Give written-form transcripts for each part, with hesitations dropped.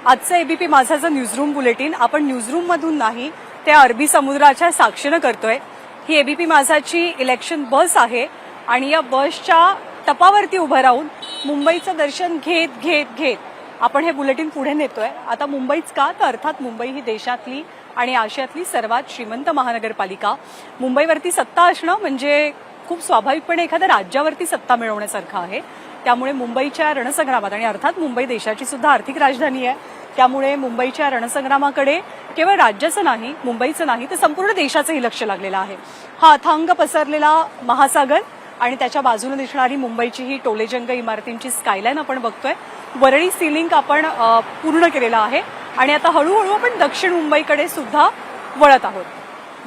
आजचं ABP माझाचं newsroom bulletin आपण newsroom मधून नाही, त्या अरबी समुद्राच्या साक्षीनं करतोय। ही एबीपी माझाची इलेक्शन बस आहे आणि या बसच्या टपावरती उभं राहून मुंबईचं दर्शन घेत घेत घेत आपण हे बुलेटिन पुढे नेतोय। आता मुंबईच का, तर अर्थात मुंबई ही देशातली आणि आशियातली सर्वात श्रीमंत महानगरपालिका। मुंबईवरती सत्ता असणं म्हणजे खूप स्वाभाविकपणे एखाद्या राज्यावरती सत्ता मिळवण्यासारखं आहे। त्यामुळे मुंबईच्या रणसंग्रामात, आणि अर्थात मुंबई देशाची सुद्धा आर्थिक राजधानी आहे, त्यामुळे मुंबईच्या रणसंग्रामाकडे केवळ राज्याचं नाही, मुंबईचं नाही, तर संपूर्ण देशाचंही लक्ष लागलेलं आहे। हा अथांग पसरलेला महासागर आणि त्याच्या बाजूने दिसणारी मुंबईची ही टोलेजंग इमारतींची स्कायलाईन आपण बघतोय। वरळी सी लिंक आपण पूर्ण केलेला आहे आणि आता हळूहळू आपण दक्षिण मुंबईकडे सुद्धा वळत आहोत।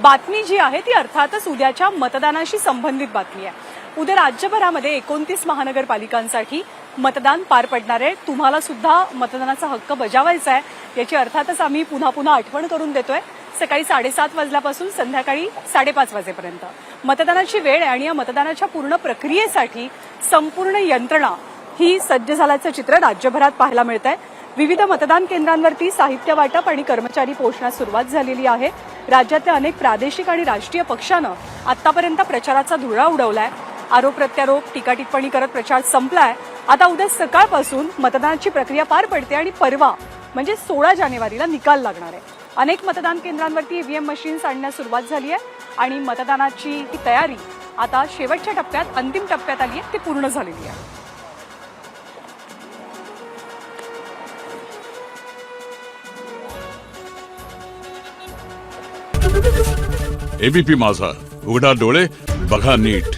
बातमी जी आहे ती अर्थातच उद्याच्या मतदानाशी संबंधित बातमी आहे। उद्या राज्यभरामध्ये 29 महानगरपालिकांसाठी मतदान पार पडणार आहे। तुम्हाला सुद्धा मतदानाचा हक्क बजावायचा आहे, याची अर्थातच आम्ही पुन्हा पुन्हा आठवण करून देतोय। सकाळी 7:30 वाजल्यापासून संध्याकाळी 5:30 वाजेपर्यंत मतदानाची वेळ आहे आणि या मतदानाच्या पूर्ण प्रक्रियेसाठी संपूर्ण यंत्रणा ही सज्ज झाल्याचं चित्र राज्यभरात पाहायला मिळतंय। विविध मतदान केंद्रांवरती साहित्य वाटप आणि कर्मचारी पोहोचण्यास सुरुवात झालेली आहे। राज्यातल्या अनेक प्रादेशिक आणि राष्ट्रीय पक्षानं आतापर्यंत प्रचाराचा धुळा उडवलाय। आरोप प्रत्यारोप, टीका टिप्पणी करत प्रचार संपलाय। आता उद्या सकाळपासून मतदानाची प्रक्रिया पार पडते आणि परवा म्हणजे 16 जानेवारीला निकाल लागणार आहे। अनेक मतदान केंद्रांवरती ईव्हीएम मशीन्स आणण्यास सुरुवात झाली आहे आणि मतदानाची ही तयारी आता शेवटच्या टप्प्यात, अंतिम टप्प्यात आली आहे, ती पूर्ण झालेली आहे। एबीपी माझा, उघडा डोळे बघा नीट।